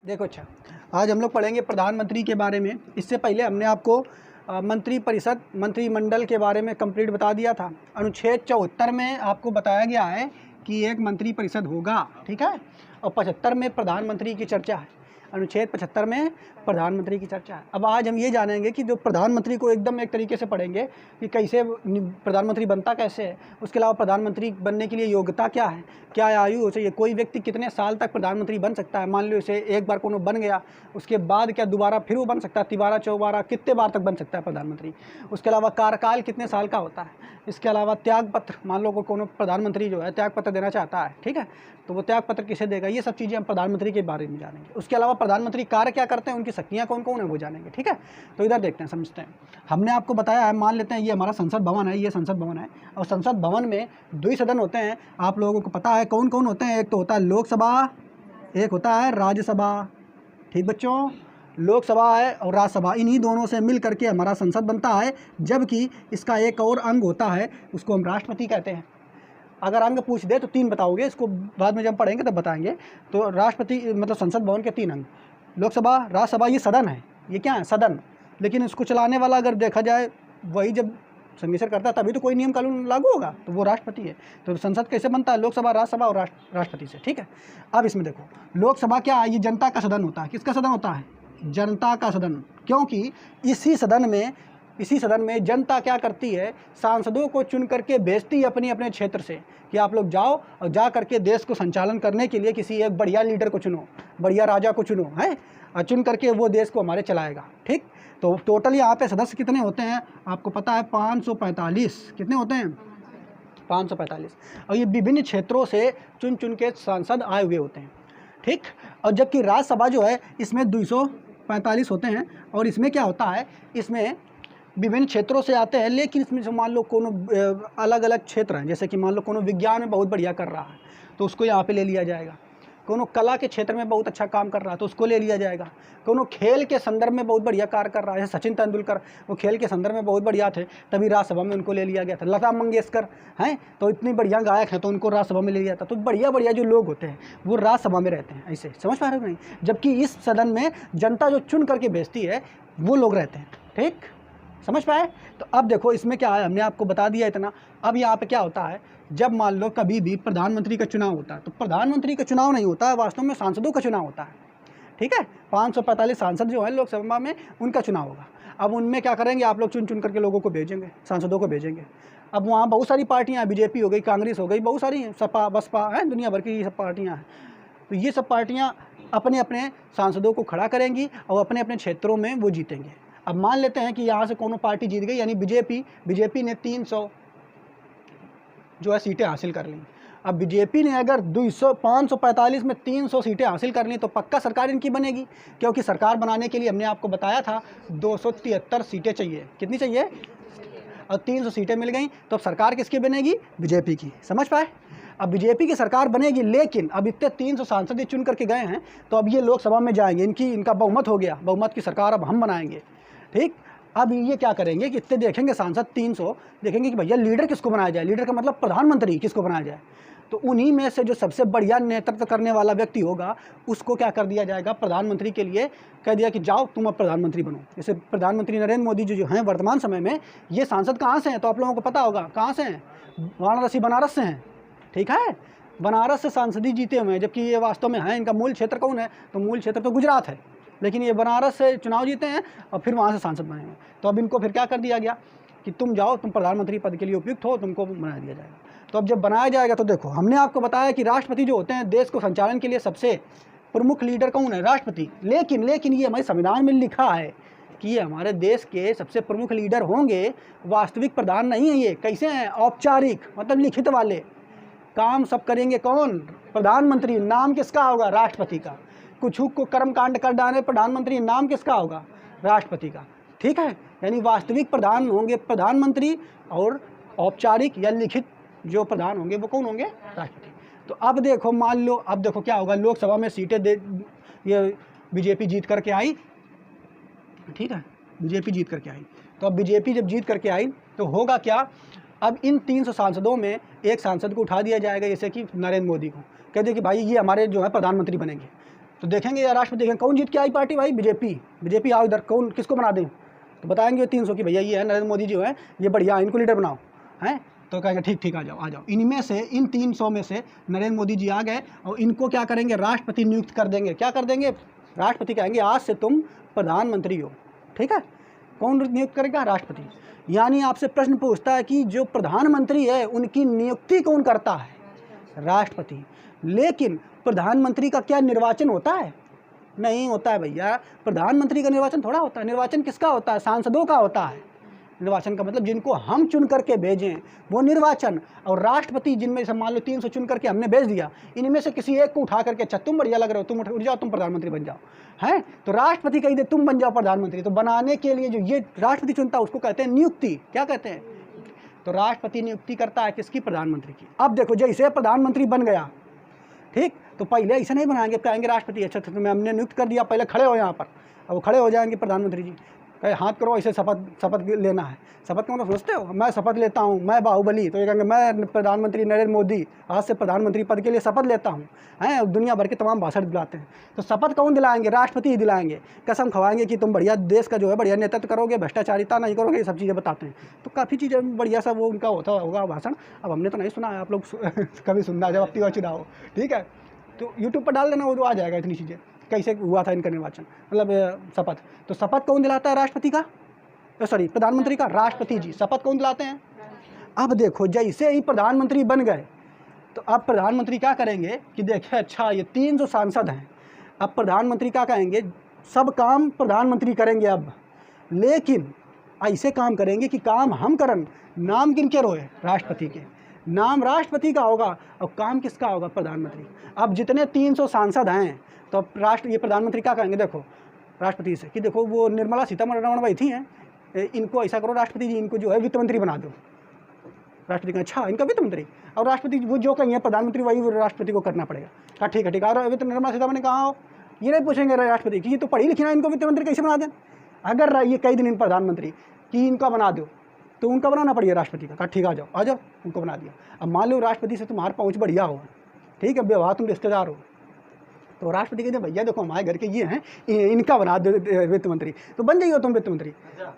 देखो अच्छा, आज हम लोग पढ़ेंगे प्रधानमंत्री के बारे में। इससे पहले हमने आपको मंत्रिपरिषद मंत्रिमंडल के बारे में कंप्लीट बता दिया था। अनुच्छेद 74 में आपको बताया गया है कि एक मंत्रिपरिषद होगा, ठीक है। और 75 में प्रधानमंत्री की चर्चा है। अनुच्छेद 75 में प्रधानमंत्री की चर्चा है। अब आज हम ये जानेंगे कि जो प्रधानमंत्री को एकदम एक तरीके से पढ़ेंगे कि कैसे प्रधानमंत्री बनता कैसे है। उसके अलावा प्रधानमंत्री बनने के लिए योग्यता क्या है, क्या आयु हो चाहिए, कोई व्यक्ति कितने साल तक प्रधानमंत्री बन सकता है। मान लो इसे एक बार कोनो बन गया, उसके बाद क्या दोबारा फिर वो बन सकता है, तिबारा चौबारा कितने बार तक बन सकता है प्रधानमंत्री। उसके अलावा कार्यकाल कितने साल का होता है। इसके अलावा त्याग पत्र, मान लो कोनो प्रधानमंत्री जो है त्याग पत्र देना चाहता है, ठीक है, तो वो त्याग पत्र किसे देगा। ये सब चीज़ें हम प्रधानमंत्री के बारे में जानेंगे। उसके अलावा प्रधानमंत्री कार्य क्या करते हैं, उनकी शक्तियाँ कौन कौन है वो जानेंगे, ठीक है। तो इधर देखते हैं, समझते हैं। हमने आपको बताया है, मान लेते हैं ये हमारा संसद भवन है, ये संसद भवन है। और संसद भवन में द्वि सदन होते हैं, आप लोगों को पता है कौन कौन होते हैं। एक तो होता है लोकसभा, एक होता है राज्यसभा, ठीक बच्चों। लोकसभा है और राज्यसभा, इन्हीं दोनों से मिल करके हमारा संसद बनता है। जबकि इसका एक और अंग होता है, उसको हम राष्ट्रपति कहते हैं। अगर अंग पूछ दे तो 3 बताओगे, इसको बाद में जब पढ़ेंगे तब बताएंगे। तो राष्ट्रपति मतलब संसद भवन के 3 अंग, लोकसभा, राज्यसभा, ये सदन है, ये क्या है, सदन। लेकिन इसको चलाने वाला अगर देखा जाए, वही जब संमिश्रण करता है तभी तो कोई नियम कानून लागू होगा, तो वो राष्ट्रपति है। तो संसद कैसे बनता है, लोकसभा, राज्यसभा और राष्ट्रपति से, ठीक है। अब इसमें देखो, लोकसभा क्या है, ये जनता का सदन होता है। किसका सदन होता है, जनता का सदन। क्योंकि इसी सदन में जनता क्या करती है, सांसदों को चुन करके भेजती है अपने अपने क्षेत्र से कि आप लोग जाओ और जा करके देश को संचालन करने के लिए किसी एक बढ़िया लीडर को चुनो, बढ़िया राजा को चुनो, है, और चुन करके वो देश को हमारे चलाएगा, ठीक। तो टोटल यहाँ पे सदस्य कितने होते हैं आपको पता है, 545। कितने होते हैं, 545। और ये विभिन्न क्षेत्रों से चुन चुन के सांसद आए हुए होते हैं, ठीक। और जबकि राज्यसभा जो है इसमें 245 होते हैं। और इसमें क्या होता है, इसमें विभिन्न क्षेत्रों से आते हैं। लेकिन इसमें जो मान लो कोनो अलग अलग क्षेत्र हैं, जैसे कि मान लो कोनो विज्ञान में बहुत बढ़िया कर रहा है तो उसको यहाँ पे ले लिया जाएगा। कोनो कला के क्षेत्र में बहुत अच्छा काम कर रहा है तो उसको ले लिया जाएगा। कोनो खेल के संदर्भ में बहुत बढ़िया कार्य कर रहा है, जैसे सचिन तेंदुलकर, वो खेल के संदर्भ में बहुत बढ़िया थे, तभी राज्यसभा में उनको ले लिया गया था। लता मंगेशकर हैं तो इतनी बढ़िया गायक हैं तो उनको राज्यसभा में ले लिया था। तो बढ़िया बढ़िया जो लोग होते हैं वो राज्यसभा में रहते हैं, ऐसे समझ पा रहे हो नहीं। जबकि इस सदन में जनता जो चुन करके भेजती है वो लोग रहते हैं, ठीक, समझ पाए। तो अब देखो इसमें क्या है, हमने आपको बता दिया इतना। अब यहाँ पे क्या होता है, जब मान लो कभी भी प्रधानमंत्री का चुनाव होता है तो प्रधानमंत्री का चुनाव नहीं होता है, वास्तव में सांसदों का चुनाव होता है, ठीक है। 545 सांसद जो है लोकसभा में, उनका चुनाव होगा। अब उनमें क्या करेंगे, आप लोग चुन चुन करके लोगों को भेजेंगे, सांसदों को भेजेंगे। अब वहाँ बहुत सारी पार्टियाँ हैं, बीजेपी हो गई, कांग्रेस हो गई, बहुत सारी हैं, सपा बसपा हैं, दुनिया भर की ये सब पार्टियाँ हैं। तो ये सब पार्टियाँ अपने अपने सांसदों को खड़ा करेंगी और अपने अपने क्षेत्रों में वो जीतेंगे। अब मान लेते हैं कि यहाँ से कोनो पार्टी जीत गई, यानी बीजेपी ने 300 जो है सीटें हासिल कर ली। अब बीजेपी ने अगर 545 में 300 सीटें हासिल कर ली तो पक्का सरकार इनकी बनेगी। क्योंकि सरकार बनाने के लिए हमने आपको बताया था 273 सीटें चाहिए। कितनी चाहिए, और 300 सीटें मिल गई तो अब सरकार किसकी बनेगी, बीजेपी की, समझ पाए। अब बीजेपी की सरकार बनेगी, लेकिन अब इतने 300 सांसद ये चुन करके गए हैं तो अब ये लोकसभा में जाएंगे, इनका बहुमत हो गया, बहुमत की सरकार अब हम बनाएंगे, ठीक। अब ये क्या करेंगे कि इतने देखेंगे सांसद 300, देखेंगे कि भैया लीडर किसको बनाया जाए, लीडर का मतलब प्रधानमंत्री किसको बनाया जाए। तो उन्हीं में से जो सबसे बढ़िया नेतृत्व करने वाला व्यक्ति होगा उसको क्या कर दिया जाएगा, प्रधानमंत्री के लिए कह दिया कि जाओ तुम अब प्रधानमंत्री बनो। जैसे प्रधानमंत्री नरेंद्र मोदी जो हैं वर्तमान समय में, ये सांसद कहाँ से हैं तो आप लोगों को पता होगा, कहाँ से हैं, वाराणसी बनारस से हैं, ठीक है। बनारस से सांसद ही जीते हुए हैं, जबकि ये वास्तव में हैं, इनका मूल क्षेत्र कौन है, तो मूल क्षेत्र तो गुजरात है, लेकिन ये बनारस से चुनाव जीते हैं और फिर वहाँ से सांसद बने हैं। तो अब इनको फिर क्या कर दिया गया कि तुम जाओ, तुम प्रधानमंत्री पद के लिए उपयुक्त हो, तुमको बना दिया जाएगा। तो अब जब बनाया जाएगा तो देखो हमने आपको बताया कि राष्ट्रपति जो होते हैं देश को संचालन के लिए सबसे प्रमुख लीडर कौन है, राष्ट्रपति। लेकिन ये हमारे संविधान में लिखा है कि ये हमारे देश के सबसे प्रमुख लीडर होंगे, वास्तविक प्रधान नहीं है। ये कैसे हैं, औपचारिक, मतलब लिखित वाले। काम सब करेंगे कौन, प्रधानमंत्री। नाम किसका होगा, राष्ट्रपति का। कुछ को कर्मकांड कर डाले प्रधानमंत्री, नाम किसका होगा, राष्ट्रपति का, ठीक है। यानी वास्तविक प्रधान होंगे प्रधानमंत्री, और औपचारिक या लिखित जो प्रधान होंगे वो कौन होंगे, राष्ट्रपति। तो अब देखो, मान लो अब देखो क्या होगा, लोकसभा में सीटें ये बीजेपी जीत करके आई, ठीक है, बीजेपी जीत करके आई। तो अब बीजेपी जब जीत करके आई तो होगा क्या, अब इन 300 सांसदों में एक सांसद को उठा दिया जाएगा, जैसे कि नरेंद्र मोदी को कह दे कि भाई ये हमारे जो है प्रधानमंत्री बनेंगे। तो देखेंगे या राष्ट्रपति देखेंगे कौन जीत के आई पार्टी भाई, बीजेपी आओ इधर, कौन किसको बना दें, तो बताएंगे 300 की भैया ये है नरेंद्र मोदी जो है ये बढ़िया, इनको लीडर बनाओ हैं, तो कहेंगे ठीक आ जाओ। इनमें से इन 300 में से नरेंद्र मोदी जी आ गए और इनको क्या करेंगे, राष्ट्रपति नियुक्त कर देंगे। क्या कर देंगे, राष्ट्रपति कहेंगे आज से तुम प्रधानमंत्री हो, ठीक है। कौन नियुक्त करेगा, राष्ट्रपति। यानी आपसे प्रश्न पूछता है कि जो प्रधानमंत्री है उनकी नियुक्ति कौन करता है, राष्ट्रपति। लेकिन प्रधानमंत्री का क्या निर्वाचन होता है, नहीं होता है भैया। प्रधानमंत्री का निर्वाचन थोड़ा होता है, निर्वाचन किसका होता है, सांसदों का होता है। निर्वाचन का मतलब जिनको हम चुन करके भेजें वो निर्वाचन, और राष्ट्रपति जिनमें से मान लो 300 चुन करके हमने भेज दिया, इनमें से किसी एक को उठा करके अच्छा तुम बढ़िया लग रहे हो, तुम उठ जाओ, तुम प्रधानमंत्री बन जाओ, हैं, तो राष्ट्रपति कही दे तुम बन जाओ प्रधानमंत्री। तो बनाने के लिए जो ये राष्ट्रपति चुनता है उसको कहते हैं नियुक्ति। क्या कहते हैं, तो राष्ट्रपति नियुक्ति करता है किसकी, प्रधानमंत्री की। अब देखो जैसे प्रधानमंत्री बन गया, ठीक, तो पहले ऐसे नहीं बनाएंगे, कहेंगे राष्ट्रपति अच्छा तुम्हें हमने नियुक्त कर दिया, पहले खड़े हो यहाँ पर। अब वो खड़े हो जाएंगे प्रधानमंत्री जी, कहे हाथ करो, ऐसे शपथ लेना है। शपथ का मतलब सोचते हो, मैं शपथ लेता हूँ, मैं बाहुबली, तो ये कहेंगे मैं प्रधानमंत्री नरेंद्र मोदी आज से प्रधानमंत्री पद के लिए शपथ लेता हूँ, हैं, दुनिया भर के तमाम भाषण दिलाते हैं। तो शपथ कौन दिलाएंगे, राष्ट्रपति ही दिलाएंगे। कसम खवाएंगे कि तुम बढ़िया देश का जो है बढ़िया नेतृत्व करोगे, भ्रष्टाचारिता नहीं करोगे, ये सब चीज़ें बताते हैं। तो काफ़ी चीज़ें बढ़िया सा वो उनका होता होगा भाषण। अब हमने तो नहीं सुना है, आप लोग कभी सुनना जब अपनी बार चुनाव, ठीक है, तो यूट्यूब पर डाल देना, वो तो आ जाएगा इतनी चीज़ें कैसे हुआ था इनका निर्वाचन, मतलब शपथ। तो शपथ कौन दिलाता है, राष्ट्रपति का, सॉरी प्रधानमंत्री का, राष्ट्रपति जी शपथ कौन दिलाते हैं। अब देखो जैसे ही प्रधानमंत्री बन गए तो अब प्रधानमंत्री क्या करेंगे कि देखें अच्छा ये 300 सांसद हैं, अब प्रधानमंत्री क्या कहेंगे, सब काम प्रधानमंत्री करेंगे अब, लेकिन ऐसे काम करेंगे कि काम हम करन, नाम किनके रोए, राष्ट्रपति के, नाम राष्ट्रपति का होगा और काम किसका होगा, प्रधानमंत्री। अब जितने 300 सांसद हैं तो ये प्रधानमंत्री क्या कहेंगे, देखो राष्ट्रपति से कि देखो वो निर्मला सीतारमण वही थी हैं, इनको ऐसा करो राष्ट्रपति जी, इनको जो है वित्त मंत्री बना दो। राष्ट्रपति का अच्छा इनका वित्त मंत्री, और राष्ट्रपति वो जो कहेंगे प्रधानमंत्री वही राष्ट्रपति को करना पड़ेगा। कहा ठीक है, और वित्त निर्मला सीतारमण ने कहा हो, ये नहीं पूछेंगे राष्ट्रपति कि ये तो पढ़ी लिखी ना, इनको वित्त मंत्री कैसे बना दें। अगर ये कई दिन इन प्रधानमंत्री कि इनका बना दो तो उनका बनाना पड़ेगा राष्ट्रपति का। कहा ठीक आ जाओ, उनको बना दिया। अब मान लो राष्ट्रपति से तुम्हारा पहुँच बढ़िया हो, ठीक है, व्यवहार तुम रिश्तेदार हो, तो राष्ट्रपति कहते हैं भैया देखो हमारे घर के ये हैं, इनका बना दो वित्त मंत्री, तो बन जाइए तुम वित्त मंत्री।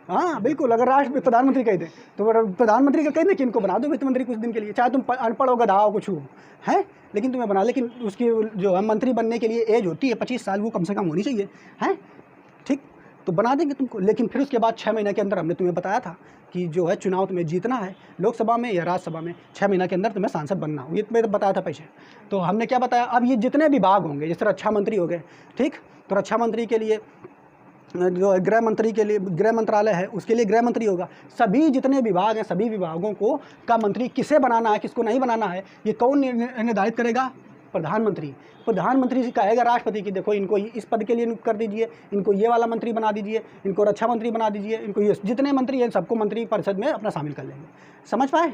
हाँ बिल्कुल, अगर प्रधानमंत्री कहते तो प्रधानमंत्री का कहते कि इनको बना दो वित्त मंत्री कुछ दिन के लिए, चाहे तुम अनपढ़ हो, गधा हो, कुछ हो, है, लेकिन तुम्हें बना। लेकिन उसकी जो है मंत्री बनने के लिए एज होती है 25 साल, वो कम से कम होनी चाहिए, है, ठीक, तो बना देंगे तुमको। लेकिन फिर उसके बाद 6 महीने के अंदर हमने तुम्हें बताया था कि जो है चुनाव तुम्हें जीतना है, लोकसभा में या राज्यसभा में, 6 महीने के अंदर तुम्हें सांसद बनना हो, ये तुम्हें बताया था पीछे। तो हमने क्या बताया, अब ये जितने विभाग होंगे, जैसे रक्षा मंत्री हो गए, ठीक, तो रक्षा मंत्री के लिए जो गृह मंत्री के लिए गृह मंत्रालय है, उसके लिए गृह मंत्री होगा। सभी जितने विभाग हैं, सभी विभागों को का मंत्री किसे बनाना है, किसको नहीं बनाना है, ये कौन निर्धारित करेगा, प्रधानमंत्री। प्रधानमंत्री से कहेगा राष्ट्रपति की देखो इनको इस पद के लिए नियुक्त कर दीजिए, इनको ये वाला मंत्री बना दीजिए, इनको रक्षा मंत्री बना दीजिए, इनको ये जितने मंत्री हैं सबको मंत्री परिषद में अपना शामिल कर लेंगे। समझ पाए।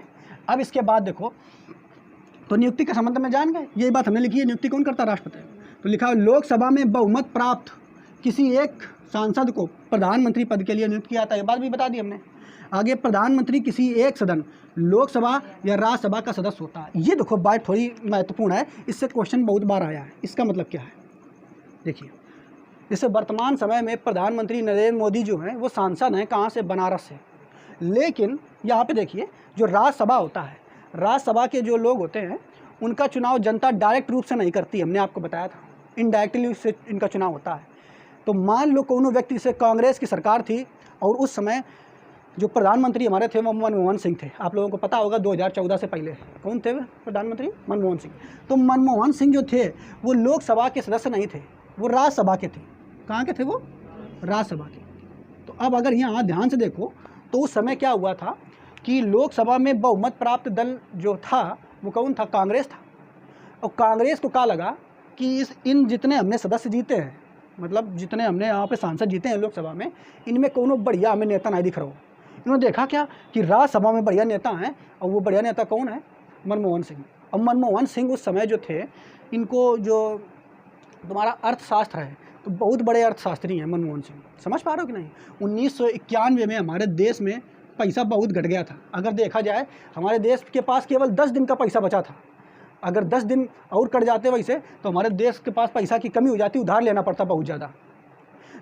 अब इसके बाद देखो, तो नियुक्ति के संबंध में जान गए, यही बात हमने लिखी है, नियुक्ति कौन करता है, राष्ट्रपति। तो लिखा है लोकसभा में बहुमत प्राप्त किसी एक सांसद को प्रधानमंत्री पद के लिए नियुक्त किया था, ये बात भी बता दी हमने। आगे प्रधानमंत्री किसी एक सदन, लोकसभा या राज्यसभा का सदस्य होता है। ये देखो बात थोड़ी महत्वपूर्ण है, इससे क्वेश्चन बहुत बार आया है। इसका मतलब क्या है, देखिए, जैसे वर्तमान समय में प्रधानमंत्री नरेंद्र मोदी जो हैं वो सांसद हैं, कहाँ से, बनारस से। लेकिन यहाँ पे देखिए जो राज्यसभा होता है, राज्यसभा के जो लोग होते हैं उनका चुनाव जनता डायरेक्ट रूप से नहीं करती, हमने आपको बताया था, इनडायरेक्टली से इनका चुनाव होता है। तो मान लो कोनो व्यक्ति से कांग्रेस की सरकार थी और उस समय जो प्रधानमंत्री हमारे थे वो मनमोहन सिंह थे, आप लोगों को पता होगा 2014 से पहले कौन थे प्रधानमंत्री, मनमोहन सिंह। तो मनमोहन सिंह जो थे वो लोकसभा के सदस्य नहीं थे, वो राज्यसभा के थे। कहाँ के थे वो, राज्यसभा के। तो अब अगर यहाँ ध्यान से देखो तो उस समय क्या हुआ था कि लोकसभा में बहुमत प्राप्त दल जो था वो कौन था, कांग्रेस था। और कांग्रेस को क्या लगा कि इन जितने हमने सदस्य जीते हैं, मतलब जितने हमने यहाँ पे सांसद जीते हैं लोकसभा में, इनमें कोनो बढ़िया हमें नेता नहीं दिख रहा हो। इन्होंने देखा क्या कि राज्यसभा में बढ़िया नेता हैं, और वो बढ़िया नेता कौन है, मनमोहन सिंह। और मनमोहन सिंह उस समय जो थे, इनको जो तुम्हारा अर्थशास्त्र है तो बहुत बड़े अर्थशास्त्री हैं मनमोहन सिंह, समझ पा रहे हो कि नहीं। 1991 में हमारे देश में पैसा बहुत घट गया था। अगर देखा जाए हमारे देश के पास केवल 10 दिन का पैसा बचा था, अगर 10 दिन और कट जाते वैसे तो हमारे देश के पास पैसा की कमी हो जाती, उधार लेना पड़ता बहुत ज़्यादा।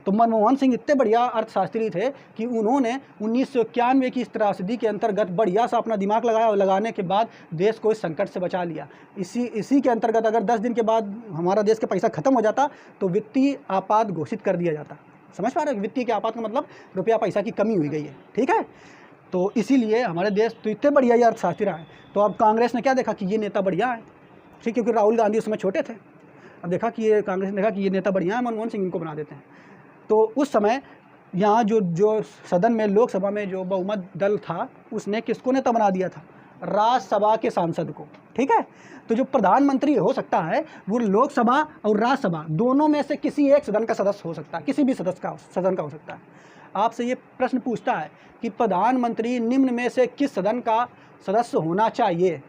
तो मनमोहन सिंह इतने बढ़िया अर्थशास्त्री थे कि उन्होंने 1991 की इस त्रासदी के अंतर्गत बढ़िया सा अपना दिमाग लगाया और लगाने के बाद देश को इस संकट से बचा लिया। इसी के अंतर्गत अगर 10 दिन के बाद हमारा देश का पैसा खत्म हो जाता तो वित्तीय आपात घोषित कर दिया जाता। समझ पा रहे हो? वित्तीय के आपात का मतलब रुपया पैसा की कमी हुई गई है, ठीक है। तो इसीलिए हमारे देश तो इतने बढ़िया ये अर्थशास्त्री रहा है। तो अब कांग्रेस ने क्या देखा कि ये नेता बढ़िया है, ठीक, क्योंकि राहुल गांधी उस समय छोटे थे। अब देखा कि ये कांग्रेस ने देखा कि ये नेता बढ़िया है, मनमोहन सिंह इनको बना देते हैं। तो उस समय यहाँ जो सदन में, लोकसभा में जो बहुमत दल था उसने किसको नेता बना दिया था? राज्यसभा के सांसद को, ठीक है। तो जो प्रधानमंत्री हो सकता है वो लोकसभा और राज्यसभा दोनों में से किसी एक सदन का सदस्य हो सकता है, किसी भी सदन का हो सकता है। आपसे ये प्रश्न पूछता है कि प्रधानमंत्री निम्न में से किस सदन का सदस्य होना चाहिए,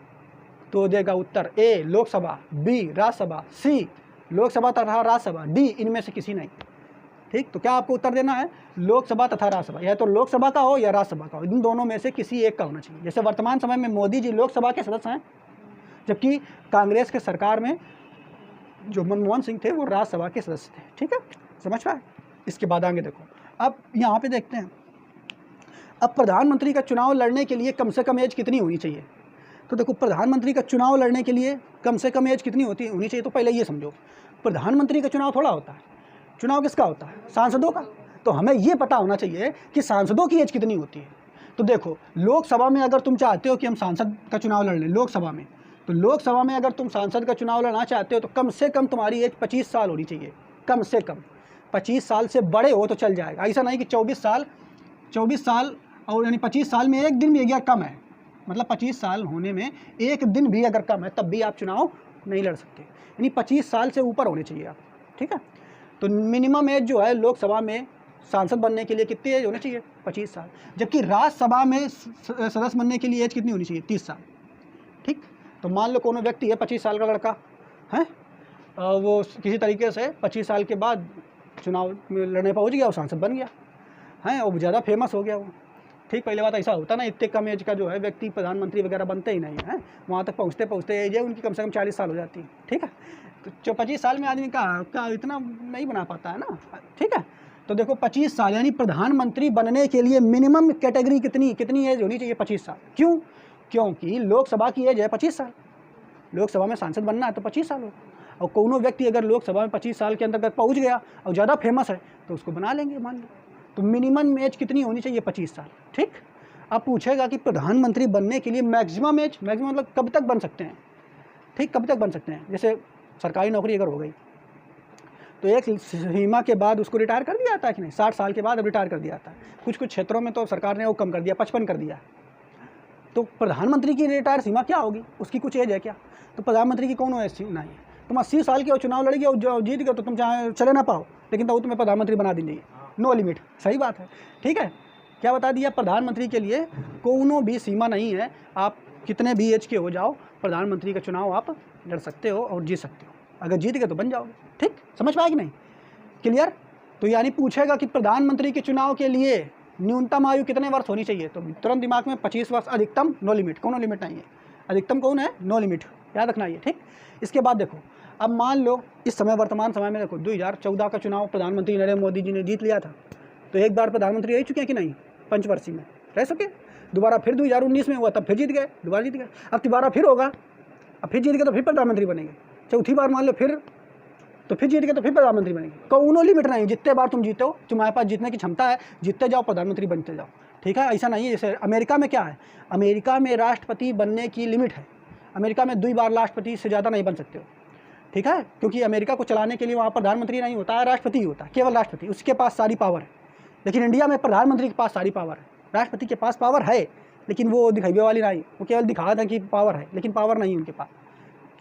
तो देगा उत्तर ए लोकसभा, बी राज्यसभा, सी लोकसभा तथा राज्यसभा, डी इनमें से किसी नहीं, ठीक। तो क्या आपको उत्तर देना है? लोकसभा तथा राज्यसभा, या तो लोकसभा का हो या राज्यसभा का हो, इन दोनों में से किसी एक का होना चाहिए। जैसे वर्तमान समय में मोदी जी लोकसभा के सदस्य हैं, जबकि कांग्रेस के सरकार में जो मनमोहन सिंह थे वो राज्यसभा के सदस्य थे, ठीक है। समझ पाए? इसके बाद आगे देखो, अब यहाँ पे देखते हैं, अब प्रधानमंत्री का चुनाव लड़ने के लिए कम से कम एज कितनी होनी चाहिए? तो देखो, प्रधानमंत्री का चुनाव लड़ने के लिए कम से कम एज कितनी होनी चाहिए? तो पहले ये समझो, प्रधानमंत्री का चुनाव थोड़ा होता है, चुनाव किसका होता है? सांसदों का। तो हमें ये पता होना चाहिए कि सांसदों की एज कितनी होती है। तो देखो, लोकसभा में अगर तुम चाहते हो कि हम सांसद का चुनाव लड़ लें लोकसभा में, तो लोकसभा में अगर तुम सांसद का चुनाव लड़ना चाहते हो तो कम से कम तुम्हारी एज 25 साल होनी चाहिए, कम से कम। 25 साल से बड़े हो तो चल जाएगा, ऐसा नहीं कि 24 साल और यानी 25 साल में एक दिन भी अगर कम है, मतलब 25 साल होने में एक दिन भी अगर कम है तब भी आप चुनाव नहीं लड़ सकते। यानी 25 साल से ऊपर होने चाहिए आप, ठीक है। तो मिनिमम एज जो है लोकसभा में सांसद बनने के लिए कितनी एज होनी चाहिए? 25 साल। जबकि राज्यसभा में सदस्य बनने के लिए एज कितनी होनी चाहिए? 30 साल, ठीक। तो मान लो कोनो व्यक्ति है 25 साल का लड़का है, वो किसी तरीके से 25 साल के बाद चुनाव में लड़ने पहुंच गया, वो सांसद बन गया है और ज़्यादा फेमस हो गया वो, ठीक। पहले बात ऐसा होता ना, इतने कम एज का जो है व्यक्ति प्रधानमंत्री वगैरह बनते ही नहीं है, वहाँ तक पहुँचते एज है उनकी कम से कम 40 साल हो जाती है, ठीक है। तो 25 साल में आदमी का इतना नहीं बना पाता है ना, ठीक है। तो देखो 25 साल यानी प्रधानमंत्री बनने के लिए मिनिमम कैटेगरी कितनी एज होनी चाहिए? 25 साल। क्यों? क्योंकि लोकसभा की एज है 25 साल, लोकसभा में सांसद बनना है तो 25 साल हो, और कोनो व्यक्ति अगर लोकसभा में 25 साल के अंतर्गत पहुंच गया और ज़्यादा फेमस है तो उसको बना लेंगे, मान लो। तो मिनिमम एज कितनी होनी चाहिए? 25 साल, ठीक। अब पूछेगा कि प्रधानमंत्री बनने के लिए मैक्सिमम मतलब कब तक बन सकते हैं, ठीक, कब तक बन सकते हैं? जैसे सरकारी नौकरी अगर हो गई तो एक सीमा के बाद उसको रिटायर कर दिया जाता है कि नहीं? 60 साल के बाद अब रिटायर कर दिया जाता है। कुछ क्षेत्रों में तो सरकार ने वो कम कर दिया, 55 कर दिया। तो प्रधानमंत्री की रिटायर सीमा क्या होगी? उसकी कुछ एज है क्या? तो प्रधानमंत्री की कौन एज नहीं है। तुम 80 साल के और चुनाव लड़गे और जीत गए तो तुम चाहे चले ना पाओ, लेकिन तो तुम्हें प्रधानमंत्री बना देंगे, नो लिमिट। सही बात है, ठीक है। क्या बता दिया? प्रधानमंत्री के लिए कोनो भी सीमा नहीं है, आप कितने भी एज के हो जाओ, प्रधानमंत्री का चुनाव आप लड़ सकते हो और जीत सकते हो। अगर जीत गए तो बन जाओगे, ठीक। समझ पाए कि नहीं? क्लियर? तो यानी पूछेगा कि प्रधानमंत्री के चुनाव के लिए न्यूनतम आयु कितने वर्ष होनी चाहिए? तो तुरंत दिमाग में 25 वर्ष, अधिकतम नो लिमिट। कोनो लिमिट नहीं है, अधिकतम कौन है? नो लिमिट, याद रखना ये, ठीक। इसके बाद देखो, अब मान लो इस समय वर्तमान समय में देखो 2014 का चुनाव प्रधानमंत्री नरेंद्र मोदी जी ने जीत लिया था, तो एक बार प्रधानमंत्री रह चुके हैं कि नहीं? पंचवर्षीय में रह सके। दोबारा फिर 2019 में हुआ, तब फिर जीत गए, दोबारा जीत गए। अब दोबारा फिर होगा, अब फिर जीत गए तो फिर प्रधानमंत्री बनेंगे। चौथी बार मान लो फिर, तो फिर जीत गए तो फिर प्रधानमंत्री बनेंगे। कोनो लिमिट नहीं, जितने बार तुम जीते हो, तुम्हारे पास जीतने की क्षमता है, जीतते जाओ, प्रधानमंत्री बनते जाओ, ठीक है। ऐसा नहीं है जैसे अमेरिका में क्या है, अमेरिका में राष्ट्रपति बनने की लिमिट है। अमेरिका में 2 बार राष्ट्रपति से ज़्यादा नहीं बन सकते हो, ठीक है, क्योंकि अमेरिका को चलाने के लिए वहाँ प्रधानमंत्री नहीं होता है, राष्ट्रपति ही होता है, केवल राष्ट्रपति, उसके पास सारी पावर है। लेकिन इंडिया में प्रधानमंत्री के पास सारी पावर है, राष्ट्रपति के पास पावर है लेकिन वो दिखावे वाली नहीं, वो केवल दिखा दें कि पावर है लेकिन पावर नहीं उनके पास।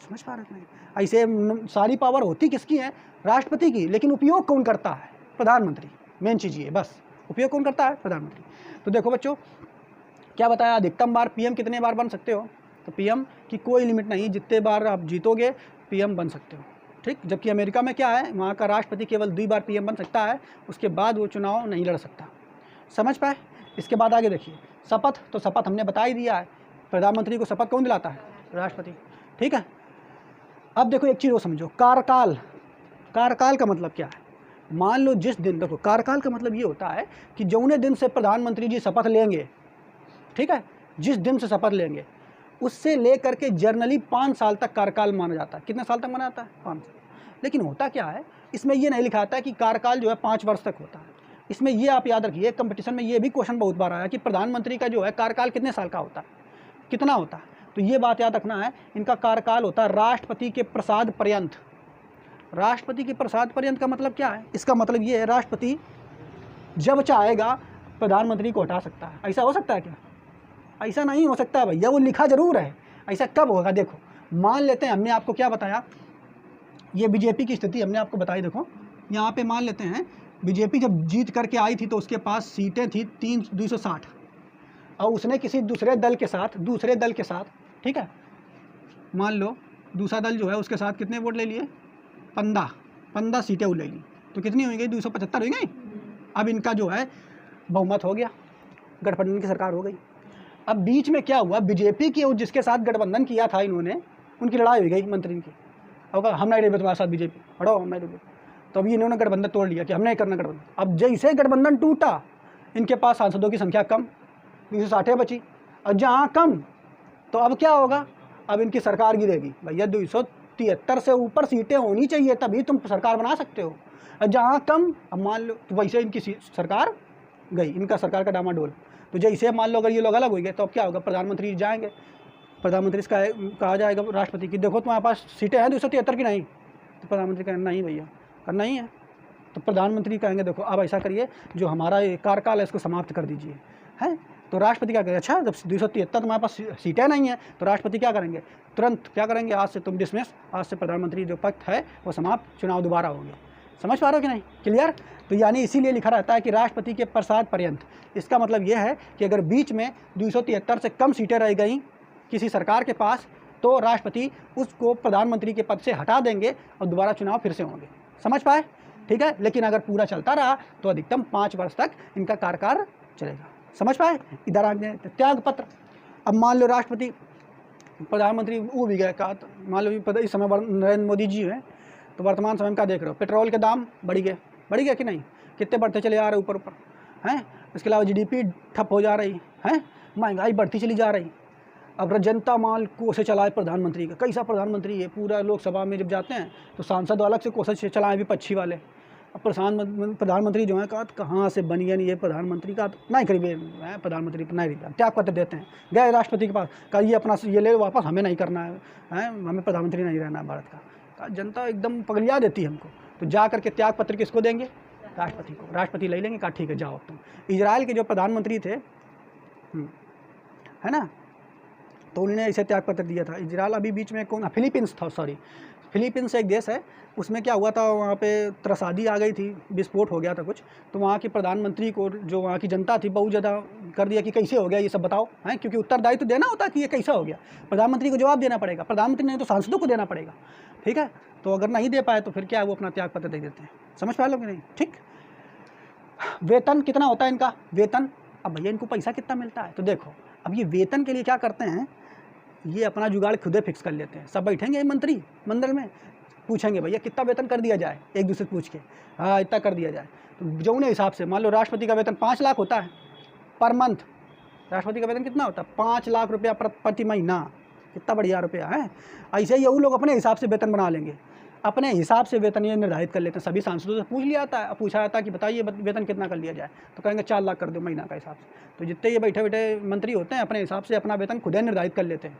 समझ पा रहे हैं? ऐसे सारी पावर होती किसकी है? राष्ट्रपति की, लेकिन उपयोग कौन करता है? प्रधानमंत्री। मेन चीज़ ये, बस उपयोग कौन करता है? प्रधानमंत्री। तो देखो बच्चों, क्या बताया, अधिकतम बार पीएम कितने बार बन सकते हो? तो पीएम की कोई लिमिट नहीं, जितने बार आप जीतोगे पीएम बन सकते हो, ठीक। जबकि अमेरिका में क्या है, वहाँ का राष्ट्रपति केवल 2 बार पीएम बन सकता है, उसके बाद वो चुनाव नहीं लड़ सकता। समझ पाए? इसके बाद आगे देखिए, शपथ। तो शपथ हमने बता ही दिया है, प्रधानमंत्री को शपथ कौन दिलाता है? राष्ट्रपति, ठीक है। अब देखो एक चीज़ वो समझो, कार्यकाल, कार्यकाल का मतलब क्या है? मान लो जिस दिन, देखो कार्यकाल का मतलब ये होता है कि जौने दिन से प्रधानमंत्री जी शपथ लेंगे, ठीक है, जिस दिन से शपथ लेंगे उससे लेकर के जर्नली 5 साल तक कार्यकाल माना जाता है। कितने साल तक माना जाता है? 5 साल। लेकिन होता क्या है, इसमें ये नहीं लिखा था कि कार्यकाल जो है 5 वर्ष तक होता है। इसमें ये आप याद रखिए, कंपटीशन में ये भी क्वेश्चन बहुत बार आया कि प्रधानमंत्री का जो है कार्यकाल कितने साल का होता है, कितना होता है। तो ये बात याद रखना है, इनका कार्यकाल होता है राष्ट्रपति के प्रसाद पर्यंत। राष्ट्रपति के प्रसाद पर्यंत का मतलब क्या है? इसका मतलब ये है राष्ट्रपति जब चाहेगा प्रधानमंत्री को हटा सकता है। ऐसा हो सकता है क्या? ऐसा नहीं हो सकता भैया, वो लिखा जरूर है। ऐसा कब होगा? देखो मान लेते हैं, हमने आपको क्या बताया, ये बीजेपी की स्थिति हमने आपको बताई। देखो यहाँ पे मान लेते हैं बीजेपी जब जीत करके आई थी तो उसके पास सीटें थी 260, और उसने किसी दूसरे दल के साथ, ठीक है, मान लो दूसरा दल जो है उसके साथ कितने वोट ले लिए? 15 सीटें वो ले ली, तो कितनी हो गई? 275 हो गई। अब इनका जो है बहुमत हो गया, गठबंधन की सरकार हो गई। अब बीच में क्या हुआ, बीजेपी की जिसके साथ गठबंधन किया था इन्होंने, उनकी लड़ाई हो गई मंत्री की। अब हम नहीं रहे तुम्हारे साथ बीजेपी, हटाओ, हम नहीं रहे। तो अभी इन्होंने गठबंधन तोड़ लिया कि हम नहीं करना गठबंधन। अब जैसे गठबंधन टूटा, इनके पास सांसदों की संख्या कम, 260 बची, और जहाँ कम तो अब क्या होगा? अब इनकी सरकार गिरेगी। भैया 273 से ऊपर सीटें होनी चाहिए तभी तुम सरकार बना सकते हो, और जहाँ कम, अब मान लो तो वैसे इनकी सरकार गई, इनका सरकार का डामाडोल। तो जैसे मान लो अगर ये लोग अलग हो गए तो अब क्या होगा? प्रधानमंत्री जाएंगे, प्रधानमंत्री से कहा जाएगा राष्ट्रपति की देखो तुम्हारे पास सीटें हैं 273 की नहीं, तो प्रधानमंत्री कहेंगे नहीं भैया करना ही है। तो प्रधानमंत्री कहेंगे देखो अब ऐसा करिए, जो हमारा कार्यकाल है इसको समाप्त कर दीजिए, है। तो राष्ट्रपति क्या करेंगे? अच्छा जब 273 तुम्हारे पास सीटें नहीं हैं तो राष्ट्रपति क्या करेंगे? तुरंत क्या करेंगे? आज से तुम डिसमिस, आज से प्रधानमंत्री जो पद है वो समाप्त, चुनाव दोबारा होंगे। समझ पा रहे हो कि नहीं? क्लियर? तो यानी इसीलिए लिखा रहता है कि राष्ट्रपति के प्रसाद पर्यंत। इसका मतलब यह है कि अगर बीच में 273 से कम सीटें रह गई किसी सरकार के पास, तो राष्ट्रपति उसको प्रधानमंत्री के पद से हटा देंगे और दोबारा चुनाव फिर से होंगे। समझ पाए? ठीक है। लेकिन अगर पूरा चलता रहा तो अधिकतम 5 वर्ष तक इनका कार्यकाल चलेगा। समझ पाए? इधर आ गए त्याग पत्र। अब मान लो राष्ट्रपति प्रधानमंत्री वो भी गए, कहा मान लो इस समय नरेंद्र मोदी जी हैं, तो वर्तमान समय में क्या देख रहे हो? पेट्रोल के दाम बढ़ गए कि नहीं? कितने बढ़ते चले जा रहे ऊपर हैं। इसके अलावा जीडीपी ठप हो जा रही है, महंगाई बढ़ती चली जा रही। अब जनता माल कोसे चलाए प्रधानमंत्री का, कैसा प्रधानमंत्री है, पूरा लोकसभा में जब जाते हैं तो सांसद अलग से कोशिश चलाएं विपक्षी वाले। अब प्रधानमंत्री जो है कहाँ से बनिए नहीं ये प्रधानमंत्री का, नहीं करीबे प्रधानमंत्री नहीं त्याग पत्र देते हैं, गए राष्ट्रपति के पास, कहा ये अपना ये ले वापस, हमें नहीं करना है, हमें प्रधानमंत्री नहीं रहना है भारत का। जनता एकदम पगलिया देती है हमको, तो जा करके त्याग पत्र किसको देंगे? राष्ट्रपति को। राष्ट्रपति ले लेंगे, कहा ठीक है जाओ तुम। इजराइल के जो प्रधानमंत्री थे, है ना, तो उन्होंने ऐसे त्याग पत्र दिया था। इजराइल अभी बीच में कौन, फिलीपींस था, सॉरी फिलीपींस एक देश है, उसमें क्या हुआ था, वहाँ पे त्रसादी आ गई थी, विस्फोट हो गया था कुछ, तो वहाँ की प्रधानमंत्री को जो वहाँ की जनता थी बहुत ज़्यादा कर दिया कि कैसे हो गया ये सब बताओ, हैं, क्योंकि उत्तरदायित्व देना होता है कि ये कैसा हो गया, प्रधानमंत्री को जवाब देना पड़ेगा, प्रधानमंत्री नहीं तो सांसदों को देना पड़ेगा। ठीक है, तो अगर नहीं दे पाए तो फिर क्या है, वो अपना त्याग पत्र दे देते हैं। समझ पा लो कि नहीं? ठीक। वेतन कितना होता है इनका? वेतन, अब भैया इनको पैसा कितना मिलता है, तो देखो अब ये वेतन के लिए क्या करते हैं, ये अपना जुगाड़ खुदे फिक्स कर लेते हैं। सब बैठेंगे मंत्री मंडल में, पूछेंगे भैया कितना वेतन कर दिया जाए, एक दूसरे से पूछ के, हाँ इतना कर दिया जाए। तो जो उन्हें हिसाब से, मान लो राष्ट्रपति का वेतन 5 लाख होता है पर मंथ, राष्ट्रपति का वेतन कितना होता है? 5 लाख रुपया प्रति महीना। कितना बढ़िया रुपया है। ऐसे ही वो लोग अपने हिसाब से वेतन बना लेंगे, अपने हिसाब से वेतन ये निर्धारित कर लेते हैं। सभी सांसदों से पूछ लिया था, पूछा जाता है कि बताइए वेतन कितना कर लिया जाए, तो कहेंगे 4 लाख कर दो महीना का हिसाब से। तो जितने ये बैठे बैठे मंत्री होते हैं अपने हिसाब से अपना वेतन खुद ही निर्धारित कर लेते हैं।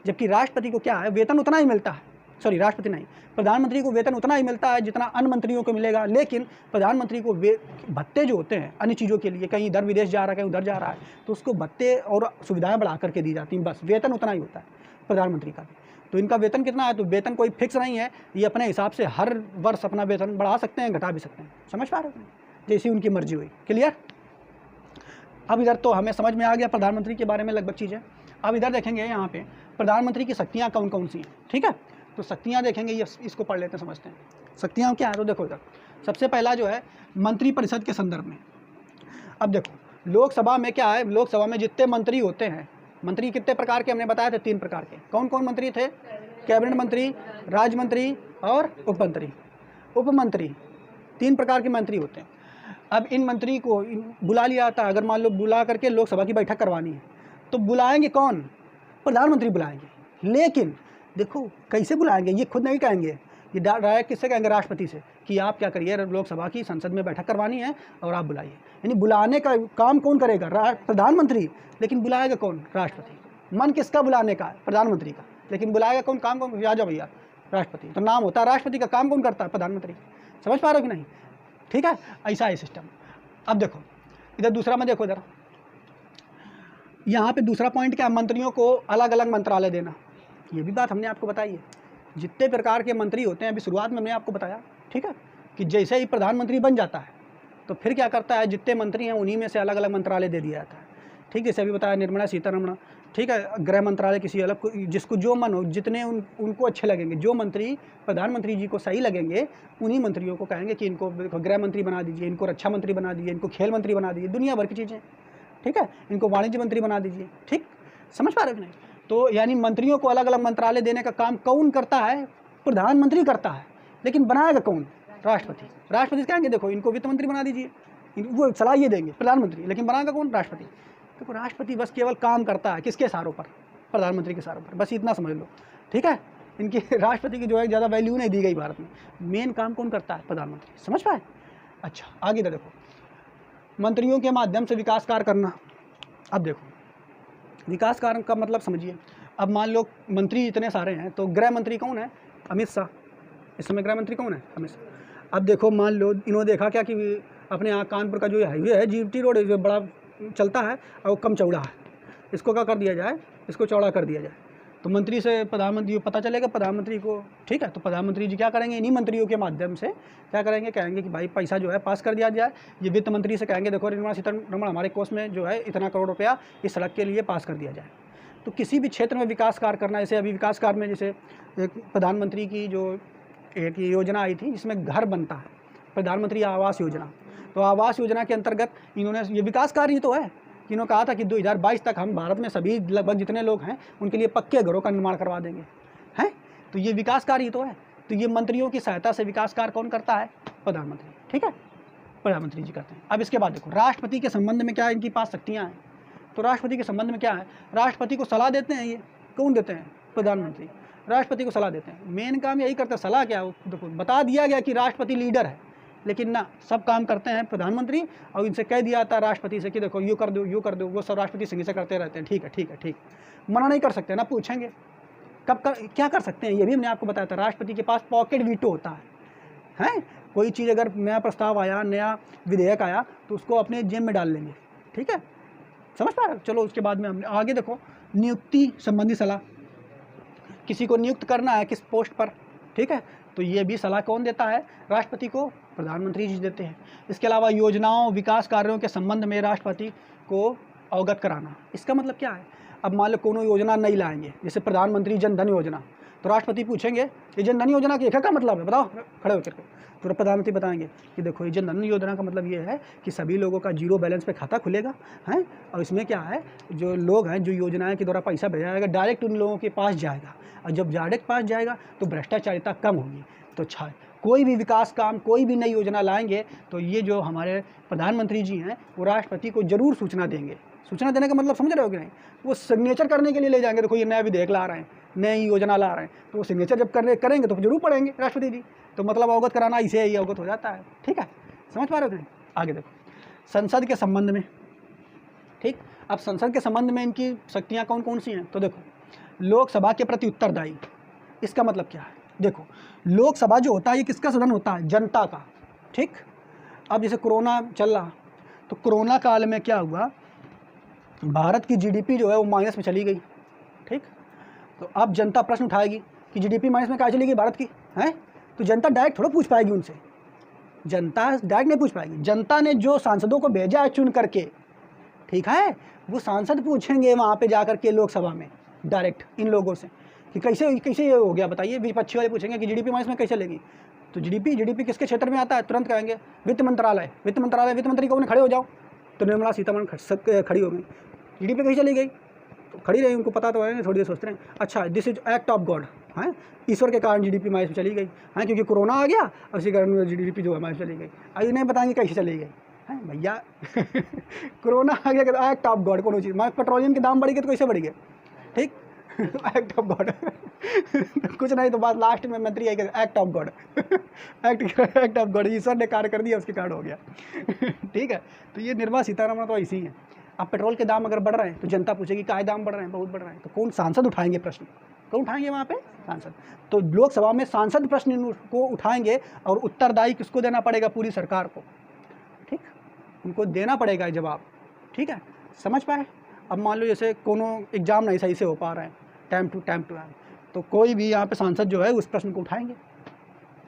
जबकि राष्ट्रपति को क्या है, वेतन उतना ही मिलता है, सॉरी राष्ट्रपति नहीं, प्रधानमंत्री को वेतन उतना ही मिलता है जितना अन्य मंत्रियों को मिलेगा। लेकिन प्रधानमंत्री को भत्ते जो होते हैं अन्य चीज़ों के लिए, कहीं इधर विदेश जा रहा है कहीं उधर जा रहा है, तो उसको भत्ते और सुविधाएं बढ़ा करके दी जाती हैं, बस वेतन उतना ही होता है प्रधानमंत्री का भी। तो इनका वेतन कितना है, तो वेतन कोई फिक्स नहीं है, ये अपने हिसाब से हर वर्ष अपना वेतन बढ़ा सकते हैं, घटा भी सकते हैं। समझ पा रहे हो? जैसी उनकी मर्जी हुई। क्लियर? अब इधर तो हमें समझ में आ गया प्रधानमंत्री के बारे में लगभग चीज़ें। अब इधर देखेंगे यहाँ पे प्रधानमंत्री की शक्तियाँ कौन कौन सी हैं। ठीक है, तो शक्तियाँ देखेंगे, ये इसको पढ़ लेते हैं, समझते हैं शक्तियाँ क्या है। तो देखो इधर सबसे पहला जो है मंत्रिपरिषद के संदर्भ में। अब देखो लोकसभा में क्या है, लोकसभा में जितने मंत्री होते हैं, मंत्री कितने प्रकार के हमने बताए थे? 3 प्रकार के। कौन कौन मंत्री थे? कैबिनेट मंत्री, राज्य मंत्री और उपमंत्री। उपमंत्री 3 प्रकार के मंत्री होते हैं। अब इन मंत्री को बुला लिया जाता है, अगर मान लो बुला करके लोकसभा की बैठक करवानी है तो बुलाएंगे कौन? प्रधानमंत्री बुलाएंगे। लेकिन देखो कैसे बुलाएंगे, ये खुद नहीं कहेंगे, ये डायरेक्ट किससे कहेंगे? राष्ट्रपति से, कि आप क्या करिए, लोकसभा की संसद में बैठक करवानी है और आप बुलाइए। यानी बुलाने का काम कौन करेगा? प्रधानमंत्री। लेकिन बुलाएगा कौन? राष्ट्रपति। मन किसका बुलाने का? प्रधानमंत्री का। लेकिन बुलाएगा कौन? काम कौन? आ जाओ भैया, राष्ट्रपति। तो नाम होता है राष्ट्रपति का, काम कौन करता है? प्रधानमंत्री। समझ पा रहे हो कि नहीं? ठीक है, ऐसा है सिस्टम। अब देखो इधर दूसरा में, देखो इधर यहाँ पे दूसरा पॉइंट क्या है? मंत्रियों को अलग अलग मंत्रालय देना। ये भी बात हमने आपको बताई है। जितने प्रकार के मंत्री होते हैं, अभी शुरुआत में हमने आपको बताया, ठीक है, कि जैसे ही प्रधानमंत्री बन जाता है तो फिर क्या करता है, जितने मंत्री हैं उन्हीं में से अलग अलग मंत्रालय दे दिया जाता है। ठीक, जैसे अभी बताया निर्मला सीतारमण, ठीक है, गृह मंत्रालय किसी अलग, जिसको जो मन हो, जितने उनको अच्छे लगेंगे, जो मंत्री प्रधानमंत्री जी को सही लगेंगे उन्हीं मंत्रियों को कहेंगे कि इनको गृह मंत्री बना दीजिए, इनको रक्षा मंत्री बना दीजिए, इनको खेल मंत्री बना दीजिए, दुनिया भर की चीज़ें, ठीक है, इनको वाणिज्य मंत्री बना दीजिए। ठीक, समझ पा रहे हो नहीं? तो यानी मंत्रियों को अलग अलग मंत्रालय देने का काम कौन करता है? प्रधानमंत्री करता है। लेकिन बनाएगा कौन? राष्ट्रपति। राष्ट्रपति कहेंगे देखो इनको वित्त मंत्री बना दीजिए, वो सलाह ये देंगे प्रधानमंत्री, लेकिन बनाएगा कौन? राष्ट्रपति। देखो राष्ट्रपति बस केवल काम करता है, किसके इशारों पर? प्रधानमंत्री के इशारों पर, बस इतना समझ लो। ठीक है, इनकी राष्ट्रपति की जो है ज़्यादा वैल्यू नहीं दी गई भारत में। मेन काम कौन करता है? प्रधानमंत्री। समझ पाए? अच्छा, आगे इधर देखो, मंत्रियों के माध्यम से विकास कार्य करना। अब देखो विकास कार्य का मतलब समझिए। अब मान लो मंत्री इतने सारे हैं, तो गृह मंत्री कौन है? अमित शाह। इस समय गृह मंत्री कौन है? अमित शाह। अब देखो मान लो इन्होंने देखा क्या कि अपने यहाँ कानपुर का जो हाईवे है, जीटी रोड, जो बड़ा चलता है और वो कम चौड़ा है, इसको क्या कर दिया जाए? इसको चौड़ा कर दिया जाए। तो मंत्री से प्रधानमंत्री को पता चलेगा, प्रधानमंत्री को, ठीक है, तो प्रधानमंत्री जी क्या करेंगे? इन्हीं मंत्रियों के माध्यम से क्या करेंगे? कहेंगे कि भाई पैसा जो है पास कर दिया जाए। ये वित्त मंत्री से कहेंगे देखो निर्मला सीतारमण हमारे कोष में जो है इतना करोड़ रुपया इस सड़क के लिए पास कर दिया जाए। तो किसी भी क्षेत्र में विकास कार्य करना, जैसे अभी विकास कार्य में जैसे एक प्रधानमंत्री की जो एक योजना आई थी जिसमें घर बनता है, प्रधानमंत्री आवास योजना। तो आवास योजना के अंतर्गत इन्होंने, ये विकास कार्य ही तो है, इन्होंने कहा था कि 2022 तक हम भारत में सभी लगभग जितने लोग हैं उनके लिए पक्के घरों का निर्माण करवा देंगे, हैं? तो ये विकास कार्य ही तो है। तो ये मंत्रियों की सहायता से विकास कार्य कौन करता है? प्रधानमंत्री। ठीक है, प्रधानमंत्री जी करते हैं। अब इसके बाद देखो राष्ट्रपति के संबंध में क्या इनकी पास शक्तियाँ हैं। तो राष्ट्रपति के संबंध में क्या है? राष्ट्रपति को सलाह देते हैं। ये कौन देते हैं? प्रधानमंत्री। राष्ट्रपति को सलाह देते हैं। मेन काम यही करते हैं। सलाह क्या? देखो बता दिया गया कि राष्ट्रपति लीडर है, लेकिन ना, सब काम करते हैं प्रधानमंत्री, और इनसे कह दिया था राष्ट्रपति से कि देखो यूँ कर दो, यूँ कर दो, वो सब राष्ट्रपति संग से करते रहते हैं। ठीक है, ठीक है, ठीक, मना नहीं कर सकते ना, पूछेंगे कब क्या कर सकते हैं, ये भी हमने आपको बताया था। राष्ट्रपति के पास पॉकेट वीटो होता है। कोई चीज़ अगर नया प्रस्ताव आया, नया विधेयक आया, तो उसको अपने जेब में डाल लेंगे। ठीक है, समझ पा रहे? चलो उसके बाद में हमने आगे देखो, नियुक्ति संबंधी सलाह। किसी को नियुक्त करना है किस पोस्ट पर, ठीक है, तो ये भी सलाह कौन देता है? राष्ट्रपति को प्रधानमंत्री जी देते हैं। इसके अलावा योजनाओं, विकास कार्यों के संबंध में राष्ट्रपति को अवगत कराना। इसका मतलब क्या है? अब मान लो कोनो योजना नहीं लाएंगे, जैसे प्रधानमंत्री जन धन योजना, तो राष्ट्रपति पूछेंगे ये जन धन योजना के क्या मतलब है, बताओ, खड़े होकर के। तो प्रधानमंत्री बताएंगे कि देखो ये जन धन योजना का मतलब ये है कि सभी लोगों का जीरो बैलेंस पे खाता खुलेगा, हैं, और इसमें क्या है, जो लोग हैं, जो योजनाएं के द्वारा पैसा भेजा जाएगा डायरेक्ट उन लोगों के पास जाएगा, और जब डायरेक्ट पास जाएगा तो भ्रष्टाचारिता कम होगी। तो अच्छा, कोई भी विकास काम, कोई भी नई योजना लाएंगे तो ये जो हमारे प्रधानमंत्री जी हैं वो राष्ट्रपति को जरूर सूचना देंगे। सूचना देने का मतलब समझ रहे हो कि नहीं? वो सिग्नेचर करने के लिए ले जाएंगे, देखो ये नया विधेयक ला रहे हैं, नई योजना ला रहे हैं, तो वो सिग्नेचर जब करेंगे तो जरूर पढ़ेंगे राष्ट्रपति जी। तो मतलब अवगत कराना, इसे ही अवगत हो जाता है। ठीक है, समझ पा रहे हो कि नहीं? आगे देखो संसद के संबंध में। ठीक, अब संसद के संबंध में इनकी शक्तियाँ कौन कौन सी हैं? तो देखो लोकसभा के प्रति उत्तरदायी। इसका मतलब क्या है? देखो लोकसभा जो होता है ये किसका सदन होता है? जनता का। ठीक, अब जैसे कोरोना चल रहा, तो कोरोना काल में क्या हुआ, भारत की जीडीपी जो है वो माइनस में चली गई। ठीक, तो अब जनता प्रश्न उठाएगी कि जीडीपी माइनस में क्या चली गई भारत की, हैं? तो जनता डायरेक्ट थोड़ा पूछ पाएगी उनसे, जनता डायरेक्ट नहीं पूछ पाएगी। जनता ने जो सांसदों को भेजा है चुन करके, ठीक है, वो सांसद पूछेंगे वहाँ पे जा करके लोकसभा में डायरेक्ट इन लोगों से कि कैसे ये हो गया, बताइए। विपक्षी वाले पूछेंगे कि जीडीपी माइनस में कैसे लेगी, तो जीडीपी किसके क्षेत्र में आता है? तुरंत कहेंगे वित्त मंत्रालय। वित्त मंत्री कौन? खड़े हो जाओ। तो निर्मला सीतारमण खड़ी हो गई। जीडीपी कैसे चली गई? तो खड़ी रही, उनको पता तो है, थोड़ी देर सोचते हैं, अच्छा this is act of God, हैं, ईश्वर के कारण जीडीपी हमारी चली गई हैं, क्योंकि कोरोना आ गया और उसी कारण जीडीपी जो हमारी चली गई। अब नहीं बताएंगे कैसे चली गई हैं भैया। कोरोना आ गया तो एक्ट ऑफ गॉड, कोनो चीज़ पेट्रोलियम के दाम बढ़ गए तो कैसे बढ़ गए, ठीक। Act of God. कुछ नहीं तो बात लास्ट में मंत्री आएगा, act of God. Act of God, ईश्वर ने कार्य कर दिया, उसके कारण हो गया। ठीक है, तो ये निर्मला सीतारमण तो ऐसी ही है। अब पेट्रोल के दाम अगर बढ़ रहे हैं तो जनता पूछेगी काय दाम बढ़ रहे हैं, बहुत बढ़ रहे हैं, तो कौन सांसद उठाएंगे प्रश्न, कौन उठाएंगे वहाँ पे, सांसद। तो लोकसभा में सांसद प्रश्न को उठाएंगे और उत्तरदायी किसको देना पड़ेगा, पूरी सरकार को, ठीक, उनको देना पड़ेगा जवाब, ठीक है, समझ पाए। अब मान लो जैसे कोनो एग्जाम नहीं सही से हो पा रहे हैं टाइम टू टाइम, तो कोई भी यहाँ पे सांसद जो है उस प्रश्न को उठाएंगे,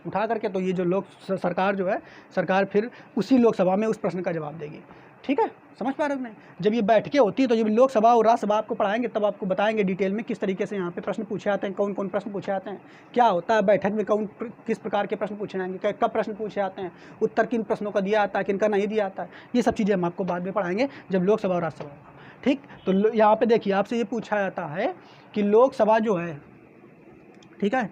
उठा करके तो ये जो सरकार जो है, सरकार फिर उसी लोकसभा में उस प्रश्न का जवाब देगी, ठीक है, समझ पा रहे हो नहीं। जब ये बैठकें होती है तो जब लोकसभा और राज्यसभा आपको पढ़ाएंगे तब आपको बताएंगे डिटेल में किस तरीके से यहाँ पे प्रश्न पूछे आते हैं, कौन कौन प्रश्न पूछे आते हैं, क्या होता है बैठक में, कौन किस प्रकार के प्रश्न पूछे जाएंगे, कब प्रश्न पूछे आते हैं, उत्तर किन प्रश्नों का दिया आता है, किन का नहीं दिया आता है, ये सब चीज़ें हम आपको बाद में पढ़ाएंगे जब लोकसभा और राज्यसभा होगा, ठीक। तो यहाँ पर देखिए आपसे ये पूछा जाता है कि लोकसभा जो है, ठीक है,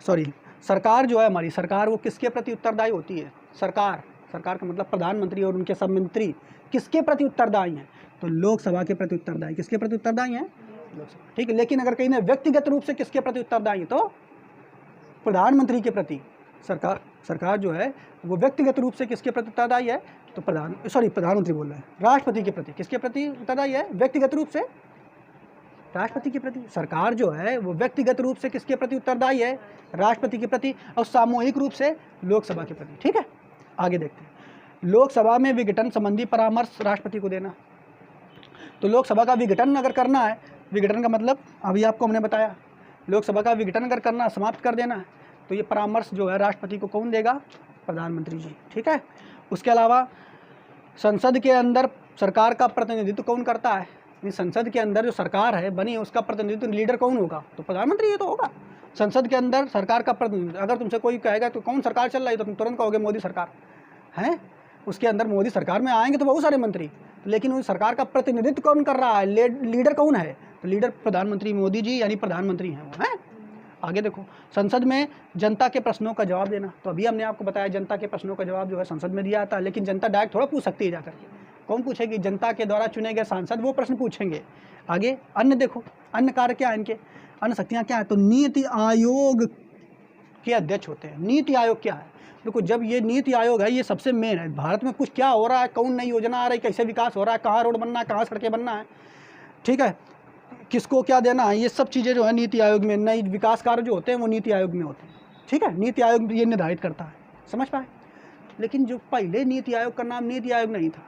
सॉरी, सरकार जो है हमारी सरकार, वो किसके प्रति उत्तरदायी होती है, सरकार का मतलब प्रधानमंत्री और उनके सब मंत्री किसके प्रति उत्तरदायी हैं, तो लोकसभा के प्रति उत्तरदायी, किसके प्रति उत्तरदायी हैं, लोकसभा, ठीक है। लेकिन अगर कहीं ना व्यक्तिगत रूप से किसके प्रति उत्तरदायी है, तो प्रधानमंत्री के प्रति, सरकार जो है वो व्यक्तिगत रूप से किसके प्रति उत्तरदायी है, तो प्रधानमंत्री बोल रहे हैं, राष्ट्रपति के प्रति, किसके प्रति उत्तरदायी है, व्यक्तिगत रूप से राष्ट्रपति के प्रति। सरकार जो है वो व्यक्तिगत रूप से किसके प्रति उत्तरदायी है, राष्ट्रपति के प्रति, और सामूहिक रूप से लोकसभा के प्रति, ठीक है। आगे देखते हैं, लोकसभा में विघटन संबंधी परामर्श राष्ट्रपति को देना। तो लोकसभा का विघटन अगर करना है, विघटन का मतलब अभी आपको हमने बताया, लोकसभा का विघटन अगर करना, समाप्त कर देना है, तो ये परामर्श जो है राष्ट्रपति को कौन देगा, प्रधानमंत्री जी, ठीक है। उसके अलावा संसद के अंदर सरकार का प्रतिनिधित्व कौन करता है, संसद के अंदर जो सरकार है बनी उसका प्रतिनिधित्व लीडर कौन होगा, तो प्रधानमंत्री ये तो होगा। संसद के अंदर सरकार का प्रतिनिधित्व, अगर तुमसे कोई कहेगा तो कौन सरकार चल रही है, तो तुम तुरंत कहोगे मोदी सरकार है, उसके अंदर मोदी सरकार में आएंगे तो बहुत सारे मंत्री, लेकिन उस सरकार का प्रतिनिधित्व कौन कर रहा है, लीडर कौन है, तो लीडर प्रधानमंत्री मोदी जी, यानी प्रधानमंत्री हैं वो, हैं। आगे देखो, संसद में जनता के प्रश्नों का जवाब देना। तो अभी हमने आपको बताया जनता के प्रश्नों का जवाब जो है संसद में दिया जाता है, लेकिन जनता डायरेक्ट थोड़ा पूछ सकती है जाकर के, कौन पूछेगी, जनता के द्वारा चुने गए सांसद वो प्रश्न पूछेंगे। आगे अन्य देखो, अन्य कार्य क्या है इनके, अन्य शक्तियाँ क्या है, तो नीति आयोग के अध्यक्ष होते हैं। नीति आयोग क्या है, देखो जब ये नीति आयोग है ये सबसे मेन है, भारत में कुछ क्या हो रहा है, कौन नई योजना आ रही, कैसे विकास हो रहा है, कहाँ रोड बनना है, कहाँ सड़कें बनना है, ठीक है, किसको क्या देना है, ये सब चीज़ें जो है नीति आयोग में, नई विकास कार्य जो होते हैं वो नीति आयोग में होते हैं, ठीक है। नीति आयोग ये निर्धारित करता है, समझ पाए। लेकिन जो पहले नीति आयोग का नाम नीति आयोग नहीं था,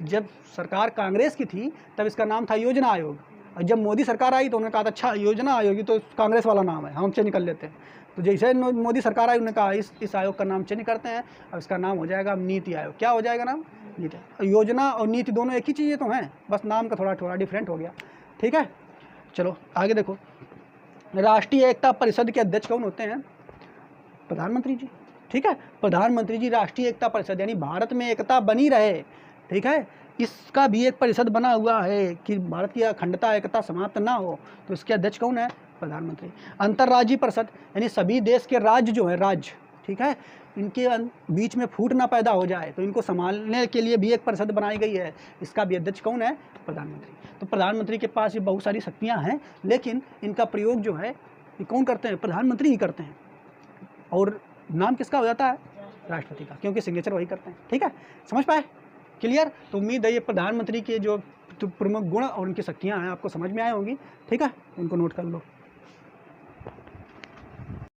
जब सरकार कांग्रेस की थी तब इसका नाम था योजना आयोग, और जब मोदी सरकार आई तो उन्होंने कहा था अच्छा योजना आयोग ये तो कांग्रेस वाला नाम है, हम चेंज कर लेते हैं। तो जैसे मोदी सरकार आई उन्होंने कहा इस आयोग का नाम चेंज करते हैं, अब इसका नाम हो जाएगा नीति आयोग। क्या हो जाएगा नाम, नीति आयोग। योजना और नीति दोनों एक ही चीज़ें तो हैं, बस नाम का थोड़ा थोड़ा डिफरेंट हो गया, ठीक है। चलो आगे देखो, राष्ट्रीय एकता परिषद के अध्यक्ष कौन होते हैं, प्रधानमंत्री जी, ठीक है। प्रधानमंत्री जी राष्ट्रीय एकता परिषद, यानी भारत में एकता बनी रहे, ठीक है, इसका भी एक परिषद बना हुआ है कि भारत की अखंडता एकता समाप्त ना हो, तो इसके अध्यक्ष कौन है, प्रधानमंत्री। अंतर्राज्यीय परिषद, यानी सभी देश के राज्य जो है, राज्य, ठीक है, इनके बीच में फूट ना पैदा हो जाए तो इनको संभालने के लिए भी एक परिषद बनाई गई है, इसका भी अध्यक्ष कौन है, प्रधानमंत्री। तो प्रधानमंत्री के पास ये बहुत सारी शक्तियाँ हैं, लेकिन इनका प्रयोग जो है ये कौन करते हैं, प्रधानमंत्री ही करते हैं, और नाम किसका हो जाता है, राष्ट्रपति का, क्योंकि सिग्नेचर वही करते हैं, ठीक है, समझ पाए, क्लियर। तो उम्मीद है ये प्रधानमंत्री के जो प्रमुख गुण और उनकी शक्तियाँ हैं आपको समझ में आए होंगी, ठीक है, उनको नोट कर लो।